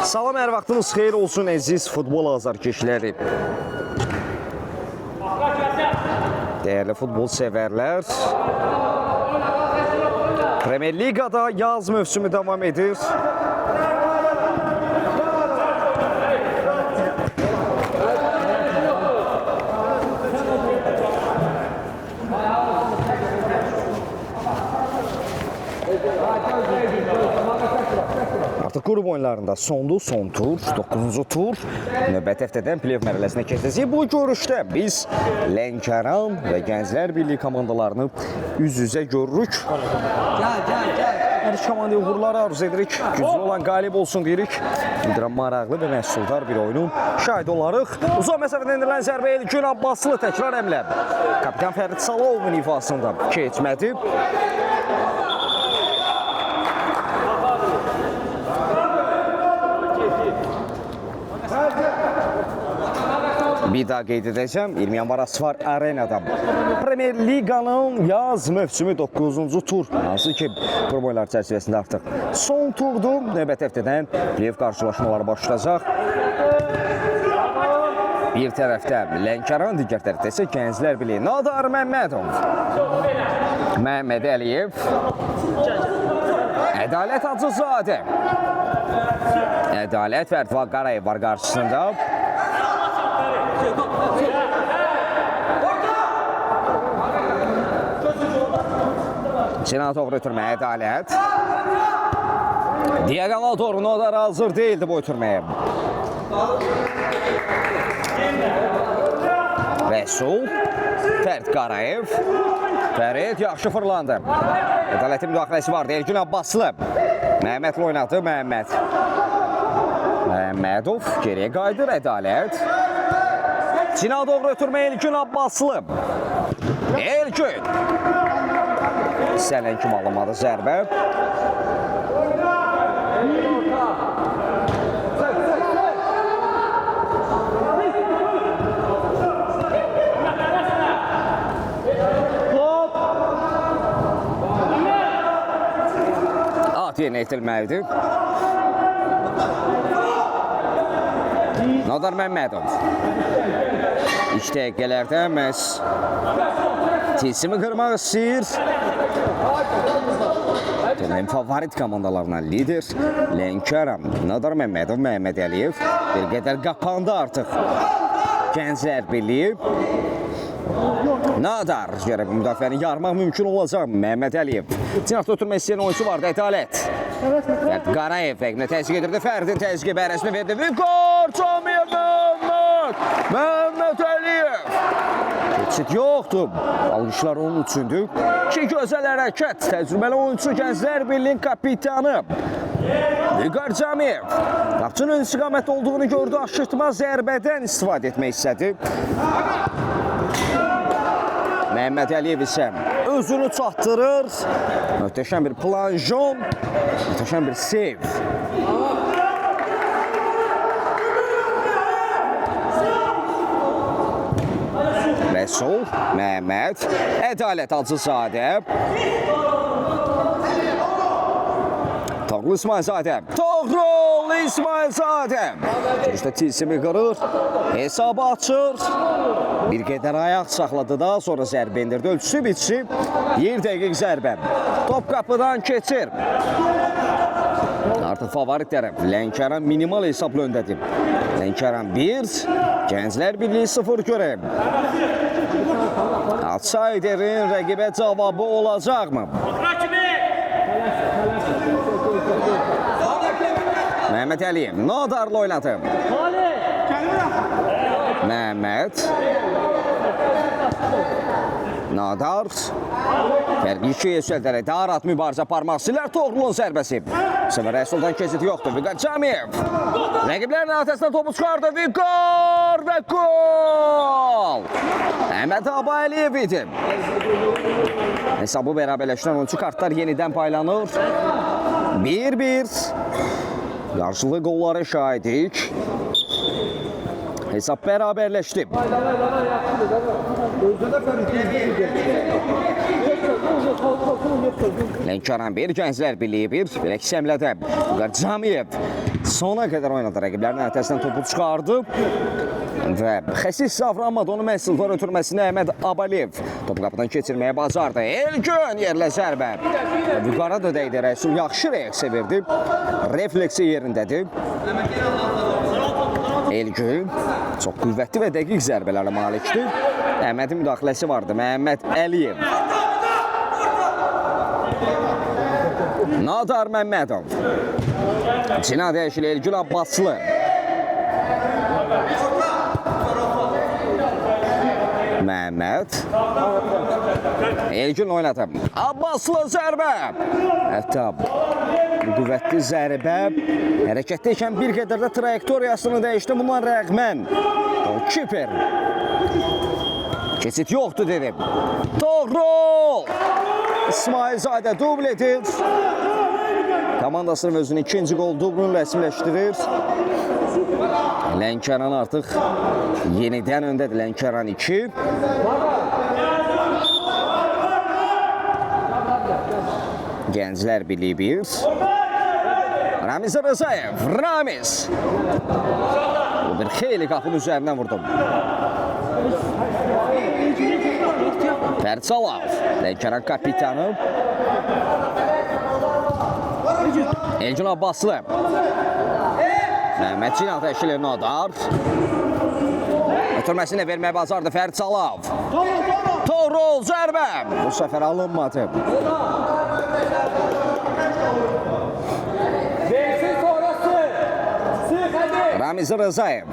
Salam, hər vaxtınız xeyir olsun əziz futbol azarkeşləri. Değerli futbol severler, Premier Liga'da yaz mövsümü devam edir. Artıq qrup oyunlarında son tur, 9-cu tur növbəti həftədən play-off mərhələsinə keçəcək. Bu görüşdə biz Lənkəran və Gənclər Birliyi komandalarını üz-üzə görürük. Hər iki komandaya uğurlar arzu edirik. Güclü olan qalib olsun deyirik. İndiram maraqlı və məhsuldar bir oyunun şahidi olarıq. Uzaq məsafədən endirilən zərbə Elgün Abbaslı təkrar əmlə kapitan Fərid Salovun ifasında keçmədi. Bir daha qeyd edəcəm, 20 yanvar Asfar Arenada Premier Liga'nın yaz mövsümü 9-cu tur. Hansı ki, qrup oyunları çərçivəsində artıq son turdur. Növbəti həftədən play-off qarşılaşmaları başlayacaq. Bir tərəfdə Lənkəran, digər tərəfdə isə Gənclər Birliyi. Nadar Məmmədov, Məhəmməd Əliyev, Ədalət Hacızadə, Ədalət Fərdva Qarayev var qarşısında. Sinan doğru ötürmə, Ədalət. Diagonal doğru Nodar hazır değildi bu ötürməyə. Rəsul, Fərd Qarayev. Fərid yaxşı fırlandı. Ədalətin müdaxiləsi vardı. Elgün Abbaslı. Məhəmmədlə oynadı, Məhəmməd. Məhəmmədov geriyə qaydır, Ədalət. Sinan doğru ötürmə, Elgün Abbaslı. Elgün. Sələn kim alınmadı zərbə. At yerinə itilməlidir. Nadar Məmmədov. İlk dəqiqələrdə məhz tilsimi qırmaq istəyir. Dönem favorit komandalarından lider Lənkəran. Nadar Məmmədov, Məhəmməd Əliyev bir qədər qapandı artıq. Gənclər Birliyi. Nadar görək müdafiəni yarmaq mümkün olacaq. Məhəmməd Əliyev. Cinahda ötürmək istəyən oyuncu vardı, Ədalət. Fərd Qarayev rəqminə təzyiq edirdi. Fərdin təzyiqi bərəsini verdi. Vikor Çamiyev Məhəmməd Əliyev. Keçid yoxdur. Alqışlar onun üçündür. İki gözəl hərəkət. Təcrübəli oyuncu Gənclər Birliyin kapitanı Vikor Çamiyev. Qapçının istiqamətdə olduğunu gördü. Aşırtma zərbədən istifadə etmək istədi. Məhəmməd Əliyev isə özünü çatdırır. Möhtəşəm bir planjon, möhtəşəm bir seyv. Rəsul, Məhəmməd, Ədalət Hacızadə. Toğrul İsmailzadə. Toğrul İsmailzadə. Görüşdə tilsimi qırır. Hesabı açır. Bir qədər ayaq saxladı, daha sonra zərbə indirdi. Ölçüsü bitişi. Bir dəqiq zərbə. Top qapıdan keçir. Artıq favorit tərəf Lənkəran minimal hesabla öndədir. Lənkəran 1, Gənclər Birliyi 0 görək. Outsider'in rəqibə cavabı olacaqmı? Məhəmməd Əliyev Nadarla oynadı. Məhəmməd. Nadar. Fərqi 2-yə yüksəldərək daha rahat mübarizə aparmaq istəyirlər. Toğrulun zərbəsi. Səmər Rəsuldan keçidi yoxdur. Vikor Çamiyev. Rəqiblərin arasından topu çıxardı. Vikor və gol! Əhməd Abaəliyev idi. Hesabı bərabərləşdirən oyuncu kartlar yenidən paylanır. 1-1. Qarşılıqlı qollara şahidik. Hesab bərabərləşdi. Lənkəran 1, Gənclər Birliyi 1. Belə ki, səmlədə Vüqar Camiyev sona qədər oynadı. Rəqiblərinin hətəsindən topu çıxardı. Və Xəsis Savramadonu məhsuldar ötürməsində Əhməd Abaliyev topu qapıdan keçirməyə bacardı. Elgün yerlə zərbə. Vüqara da dəydi. Rəsul yaxşı reaksiya verdi. Refleksi yerindədir. Elgün çox qüvvətli və dəqiq zərbələrə malikdir. Əhmədin müdaxiləsi vardı. Məhəmməd Əliyev. Nadar Məmmədov. Cinad Əşil, Elgün Abbaslı. Məhəmməd Elgün oynadı. Abbaslı zərbə. Hətta bu qüvvətli zərbə hərəkətdəykən bir qədər də trayektoriyasını dəyişdi. Buna rəğmən kiper keçid yoxdur dedim. Doğru. İsmailzadə dubl edir. Komandasının özünün ikinci qol dublunu rəsmiləşdirir. Lənkəran artıq yenidən öndədir. Lənkəran 2. Gənclər Birliyi 1. Ramiz Rızayev. Ramiz. Bu bir xeyli qapının üzərindən vurdum. Fərsalov. Lənkəran kapitanı. Elgün Abbaslı. Məhəmməd Cinad Əşil, Nadar. Ötürməsini verməyə bacardı Fərsalov. Torol zərbə. Bu səfər alınmadı. Ramiz Rızayev.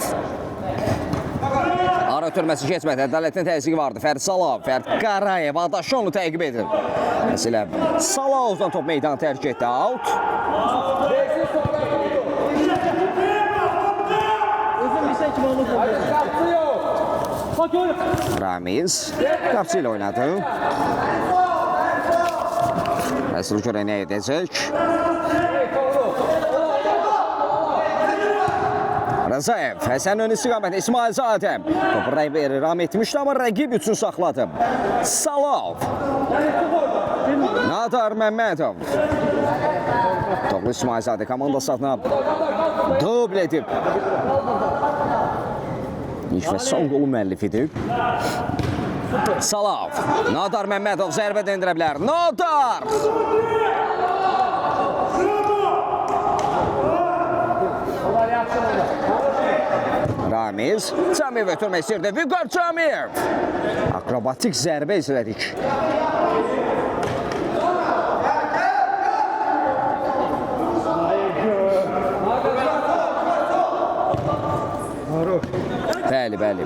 Ara ötürməsi keçmədi. Ədalətin təzyiqi vardı. Fərsalov. Fərt Qarayev. Adaşı onu təqib edir. Məsələ Salavuzdan top meydanı tərk etdi. Out. Ramiz qapçı ilə oynadı. Rəsul görə nə edəcək? Rızayev, Həsən ön istiqamət, İsmailzadə. Topu ram etmişdi, amma rəqib üçün saxladı. Salov. Nadar Məmmədov. Topu İsmailzadə komandası adına dubl edib. İlk və son qolu müəllifidir. Salov. Nadar Məmmədov zərbə dəndirə bilər. Nadar! Ramiz. Camiyev ötürmək istəyirdi. Vüqar Camiyev. Akrobatik zərbə izlədik. Bəli, bəli.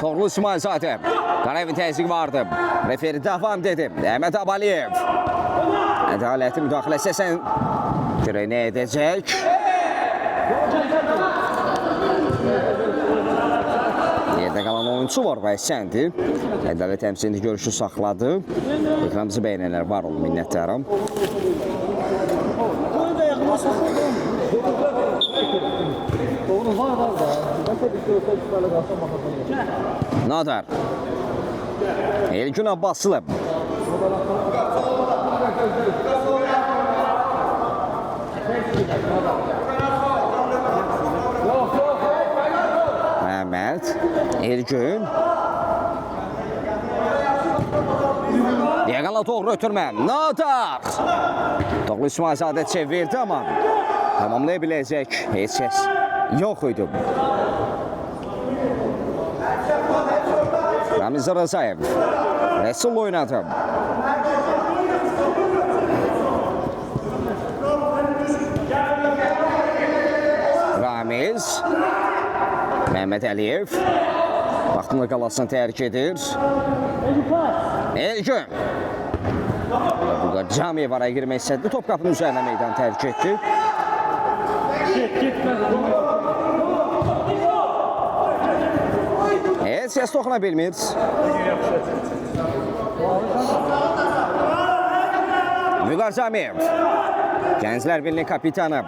Torlu İsmailzadə. Qarayevin təzyiqi vardı. Referi davam dedi. Əhməd Abaliyev. Ədaləti müdaxiləsi sən görək nə edəcək? Yerdə qalan oyuncu var və Əhsəndir. Ədalət təmsilini görüşü saxladı. Ekranımızı bəyənənlər var olun, minnətlərim. Nadar. Elgün Abbaslı. Məhəmməd. Elgün. Yəqanla doğru ötürmə. Nadar. Doğru İsmailzadə çevirdi, amma tamamlaya biləcək heç kəs yox idi. Ramiz Rızayev. Rəsul oynadı. Ramiz. Məhəmməd Əliyev. Vaxtında qalasını tərk edir. Elgün. Burada Camiyev araya girmək istədi. Top qapının üzərinə meydan tərk etdi. Heç kəs toxuna bilmir. Vüqar Camiyev. Gənclər Birliyi kapitanı.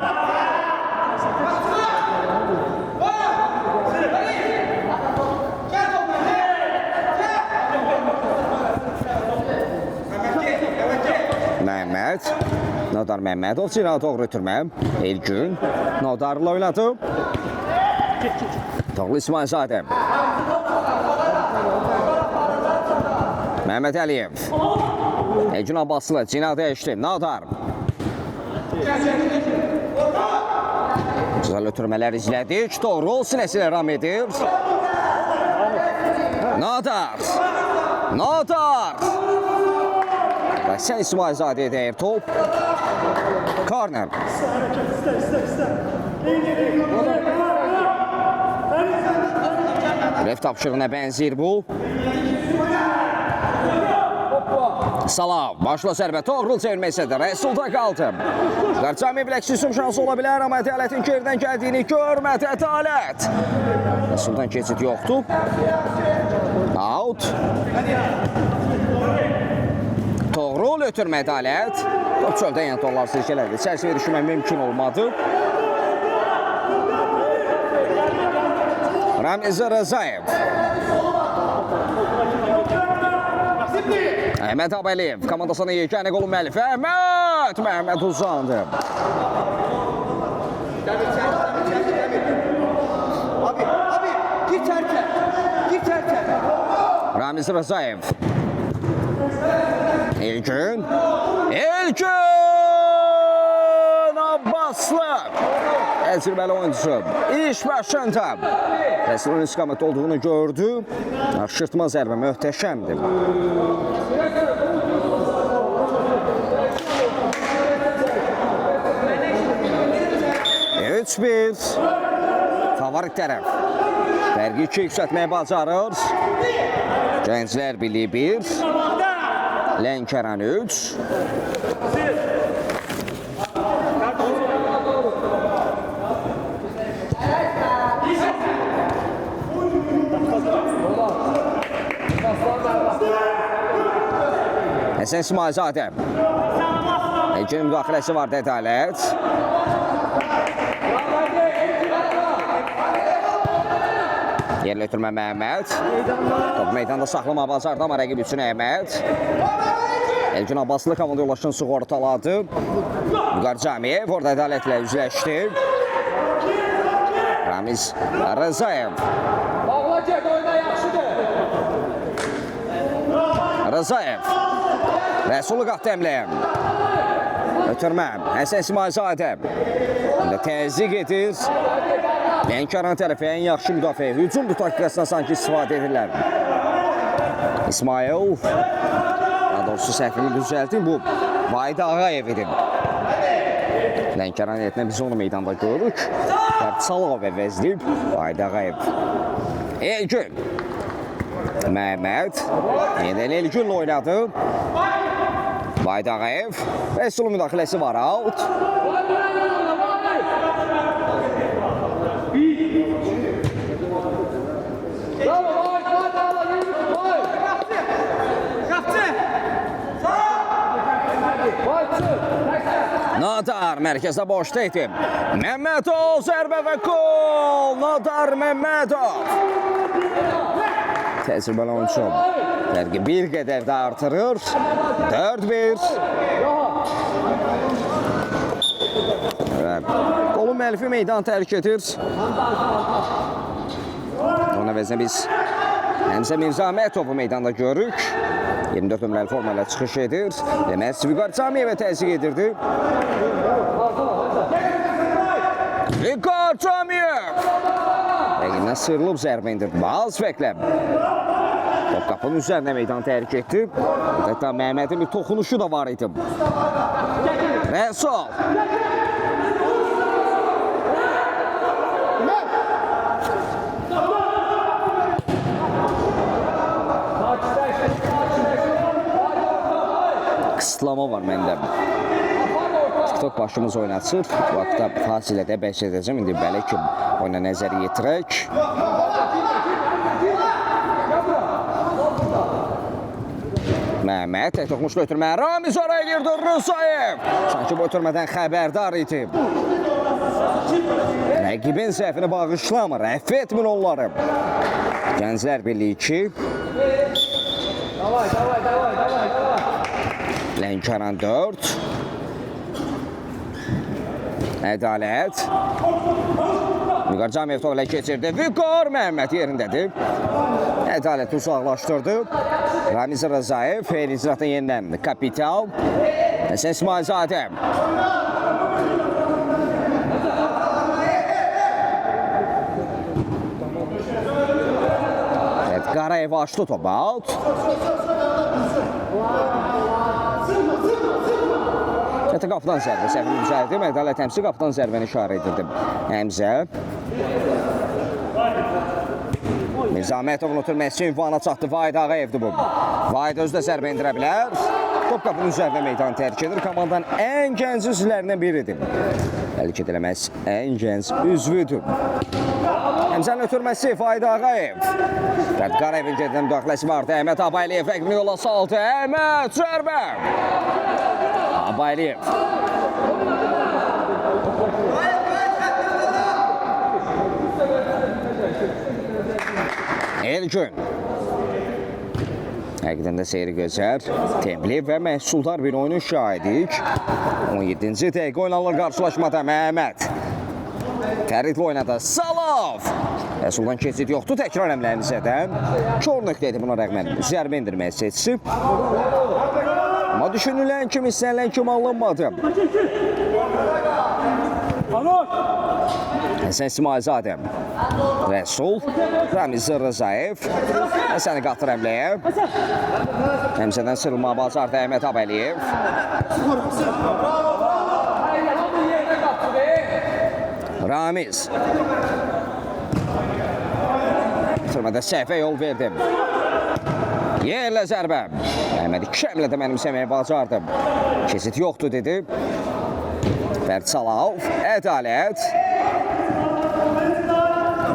Məhəmməd. Nodar Məmmədov Cinata doğru ötürmə. Elgün. Nodarla oynadı. Toğlu İsmailzadə. Məhəmməd Əliyev. Elgün Abbaslı. Cinata eşli. Nodar. Güzel ötürmələr izlədik. Doğru sinəsilə ram edir. Nodar. Nodar. Və sən İsmailzadəyə deyir top. Korner. Ref tapşırığına bənzir bu. Salav. Başla zərbə. Toğrul çevirməsidir. Rəsulda qaldı. Qarcami biləksizim şansı ola bilər, amma Ədalətin gerdən gəldiyini görmədi Ədalət. Rəsuldan keçid yoxdur. Out. Toğrul ötürmə Ədalət. Top çöldən yəni torlar silkələdi. Çərçivəyə düşmək mümkün olmadı. Ramiz Rızayev. Əhməd Əbəliyev komandasına yeganə qolu müəllifi Əhməd. Məhəmməd uzandı. Abi, git erken. Ramiz Rızayev. Elgün. Abbaslı. Təcrübəli oyuncusu. İş başında. Rəsulun istiqamət olduğunu gördü. Aşırtma zərbə möhtəşəmdir. Bir favorit tərəf. Fərqi 2 yüksəltməyə bacarır. Gənclər Birliyi 1. Lənkəran 3. Həsən İsmailzadə. Elgin müdaxiləsi var Ədalət. Yerlə ötürmə Məhəmməd. Top meydanda saxlama bacardı, amma rəqib üçün Əhməd. Elgin Abbaslı komanda yoldaşını sığortaladı. Qarcamiyev orada Ədalətlə üzləşdi. Ramiz Rızayev. Rızayev. Rəsulu qatdı əmləyə. Ötürmə Həsən İsmailzadə. Təzyiq edir. Lənkəran tərəfi ən yaxşı müdafiə. Hücum taktikasına sanki istifadə edirlər. İsmail. Daha doğrusu səhvini düzəldi. Bu Vahid Ağayev idi. Lənkəran heyətinə biz onu meydanda görürük. Salov əvəzləyib. Vahid Ağayev. Elgün. Məhəmməd. Yenə Elgünlə oynadı. Vahid Ağayev. Rəsulun müdaxiləsi var. Out. Nodar mərkəzdə boşda idi. Məmmədov zərbə və gol. Nodar Məmmədov. Təcrübəli oyuncu. Fərqi bir qədər də artırır. 4-1. Qolu müəllifi meydan tərk edir. Onun əvəzinə biz Həmzə Mirzahmətovu meydanda görürük. 24 nömrəli formayla çıxış edir. Demək, Qarcamiyevə təzyiq edirdi. Qarcamiyev! Rəqibdən sıyrılıb zərbə indirdi. Az fərqlə. Top qapının üzərinə meydan tərk etdi. Hətta Məhəmmədin bir toxunuşu da var idi. Rəsul. Qısıtlama var məndə. TikTok başımız oynatsır. Bu haqda fasilədə bəhs edəcəm. İndi belə ki, oyuna nəzər yetirək. Məhəmməd tək toxunuşla ötürmə. Ramiz oraya girdi. Rızayev. Sanki bu ötürmədən xəbərdar idi. Rəqibin səhvini bağışlamır. Əff etmin onları. Gənclər Birliyi 2. Lənkəran 4. Ədalət. Vüqar Camiyev topu ilə keçirdi. Vüqar Məhəmməd yerindədir. Ədalət uzaqlaşdırdı. Ramiz Rızayev, icraatın yenidən kapital. Həsən İsmailzadə. Qarayev açdı topu out. Hətta qapıdan zərbə səhvini düzəldi. Ədalət Həmsi qapıdan zərbəni işarə edirdi. Həmzə. Mirzamətovun ötürməsi ünvana çatdı. Vahid Ağayevdir bu. Vahid özü də zərbə indirə bilər. Top qapının üzərində meydanı tərk edir. Komandanın ən gənc üzvlərindən biridir. Bəlkə eləməz ən gənc üzvüdür. Həmzənin ötürməsi Vahid Ağayev. Fərid Qarayevin geridən müdaxiləsi vardı. Əhməd Abayliyev rəqmini yola saldı. Əhməd zərbə. Abayliyev. Elgün. Həqiqdən də seyri gözər. Templi və məhsuldar bir oyunun şahidik. 17-ci dəqiqə oynanılır qarşılaşmada Məhəmməd. Fəridlə oynadı. Salov. Rəsuldan keçid yoxdur təkrar əmlərinizədən. Kor nöqtədir buna rəqmən. Zərbə indirməyə seçsi. Amma düşünülən kimi, istənilən kimi alınmadı. Həsən İsmailzadə. Rəsul. Ramiz Rızayev. Həsəni qatır əmləyə. Həmzədən sırılmağa bacardı Əhməd Abəliyev. Ramiz. Sırmada səhvə yol verdim. Yerlə zərbə. Əhməd iki əmlə də mənimsəməyə bacardım. Kesit yoxdur dedi. Fərid Salov. Ədalət.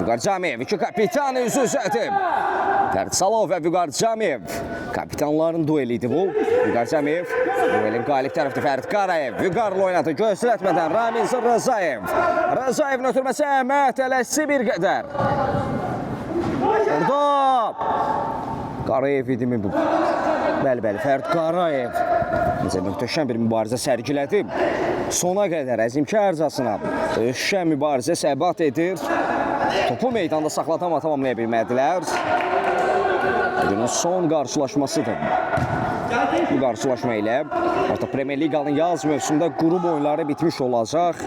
Vüqar Camiyev iki kapitanı üz-üzədir. Fərid Salov və Vüqar Camiyev. Kapitanların dueliydi bu. Vüqar Camiyev. Duelin qalib tərəfdir Fərid Qarayev. Vüqarla oynadı. Gözlətmədən Ramiz Rızayev. Rızayevin ötürməsi Əhməd Ələssi bir qədər. Orada. Qarayev idi mi bu? Bəli, Fərid Qarayev. Necə möhtəşəm bir mübarizə sərgilədi. Sona qədər əzimkarcasına döyüşən mübarizə səbat edir. Topu meydanda saxlatan tamamlaya bilmədilər. Günün son qarşılaşmasıdır. Bu qarşılaşma ilə artıq Premier Liqanın yaz mövsümündə qrup oyunları bitmiş olacaq.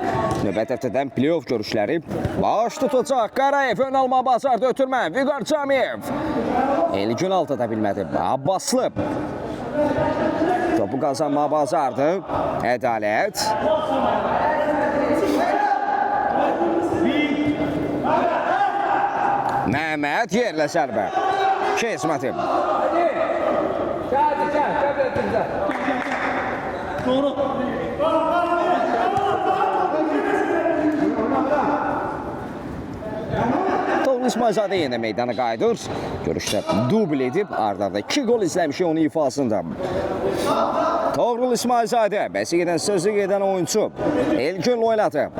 Növbəti həftədən playoff görüşləri baş tutacaq. Qarayev ön alma bacardı ötürmə. Vüqar Camiyev. Elgün altı da bilmədi. Abbaslı. Topu qazanmağa bacardı. Ədalət. Məhəmməd yerlə zərbə. Kesmətim. Toğrul İsmailzadə yenə meydana qayıdır. Görüşdə dubl edib, ardında 2 gol izləmişik onun ifasında. Toğrul İsmailzadə, bəsi gedən sözü gedən oyuncu. Elgünlə oynadı.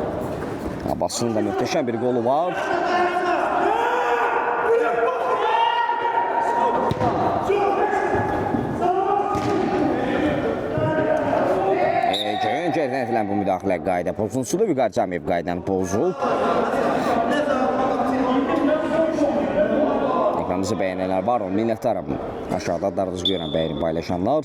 Abbasının da möhtəşəm bir qolu var. Geridən edilən bu müdaxilə qayda pozuntusudur. Vüqar Camiyev qaydanı pozub. Ekranımızı bəyənənlər var, onu minnətdarım. Aşağıda adlarınızı görən bəyənin paylaşanlar.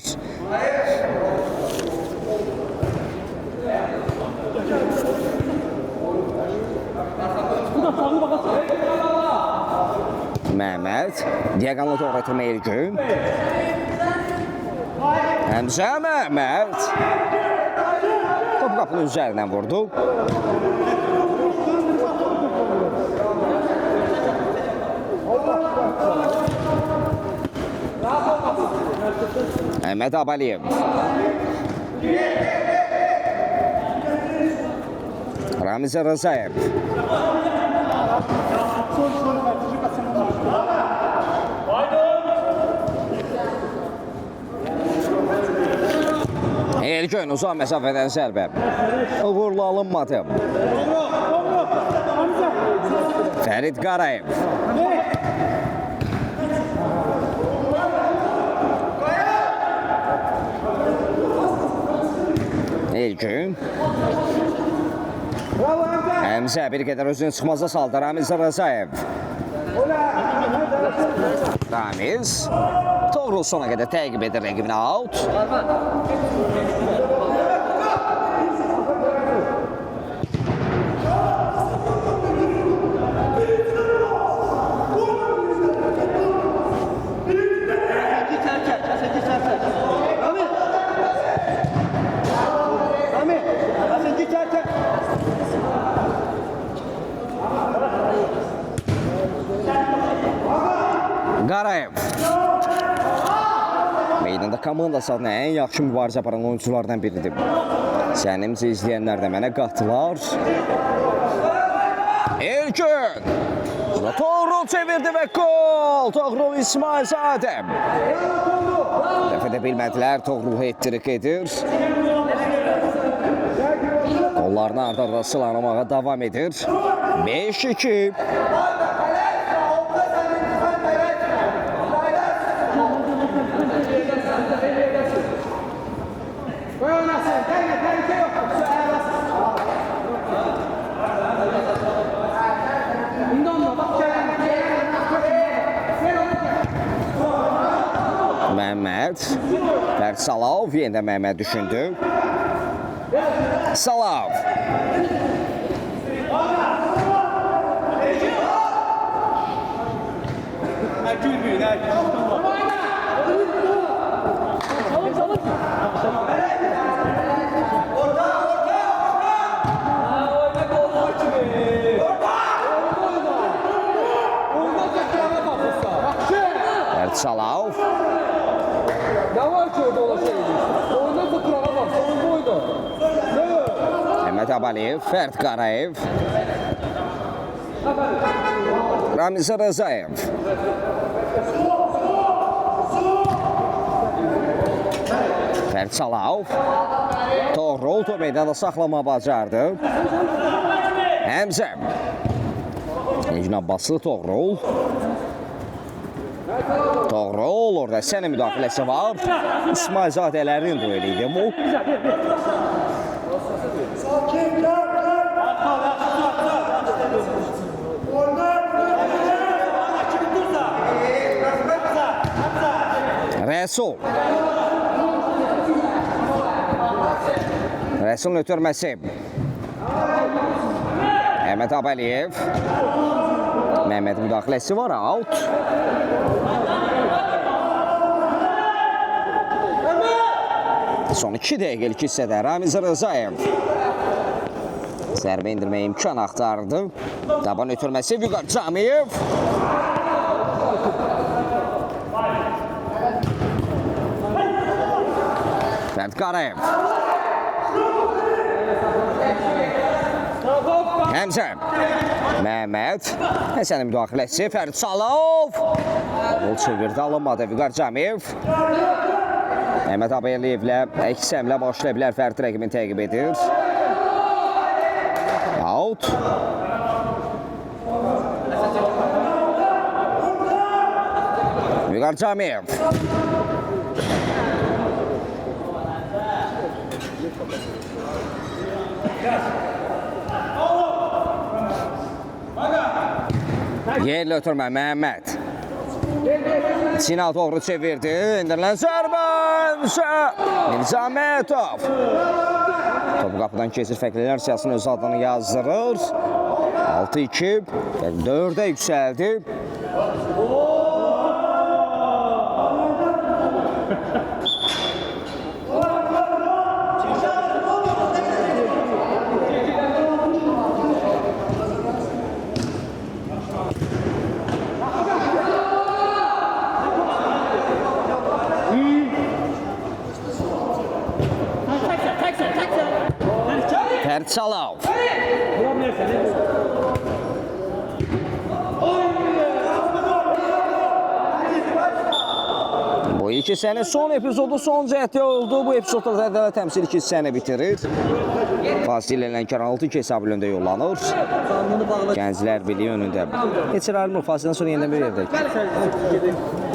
Məhəmməd. Diaqanlı doğru ötürmə Elgün. Həmzə Məhəmməd. Top qapının üzərindən vurdu. Əhməd Abəliyev. Ramiz Rızayev. Elgün uzaq məsafədən zərbə. Uğurlu alınmadı. Fərid Qarayev. Elgün. Həmzə bir qədər özünü çıxmaza saldı. Ramiz Rzayev. Ramiz. Toğrul sona qədər təqib edir rəqibini out. Qarayev. Meydanda komandası adına ən yaxşı mübarizə aparan oyunculardan biridir. Sənimcə izləyənlər də mənə qatılar. İlkin. Toğrul çevirdi və gol. Toğrul İsmailzadə. Dəf edə bilmədilər. Toğrul hat-trick edir. Qollarını ard-arda sılanamağa davam edir. 5-2. Məhəmməd. Fərd Salav. Yenə də Məhəmməd düşündü. Salav. Fərd Salav. Ne var ki orada olacaq? Oyunda da qurağa bax, oyunda oyda. Mehmet Abaliyev, Fərid Qarayev. Ramiz Rzayev. Fərid Salav. Toğrul top meydanda saxlama bacardı. Həmzə. Necin Abbaslı Toğrul. Toğrul orada sənə müdaxiləsi var. İsmailzadələrin dueli idi bu. Rəsul. Rəsulun ötürməsi. Mehmet Abaliyev. Mehmet müdaxiləsi var, out. Son 2 dəqiqəlik hissədə Ramiz Rzayev zərbə indirməyə imkan axtardı. Taban ötürməsi Vüqar Camiyev. Fərid Qarayev. Həmzə. Məhəmməd. Həsənin müdaxiləsi. Fərid Salav. Gol çevirdi, alınmadı Vüqar Camiyev. Mehmet Abəliyevlə əks həmlə başlaya bilər. Fərid rəqibini təqib edir. Out. Vüqar Camiyev. Yerli ötürmə Məhəmməd. Sinal doğru çevirdi. İndirilen zərbə. Nizamətov. Topu qapıdan keçir. Fərqlilər siyasının öz adını yazdırır. 6-2. 4'e yüksəldi. Fərid Salav. Bu iki sene son epizodu son cəhətdə oldu. Bu epizodda da təmsil 2 sene bitirir. Fasil Lənkəran 6-2 hesabı önündə yollanır. Gənclər Birliyi önündə. Heç ayrılmır. Fasildən sonra yenidən bir yerdəyik.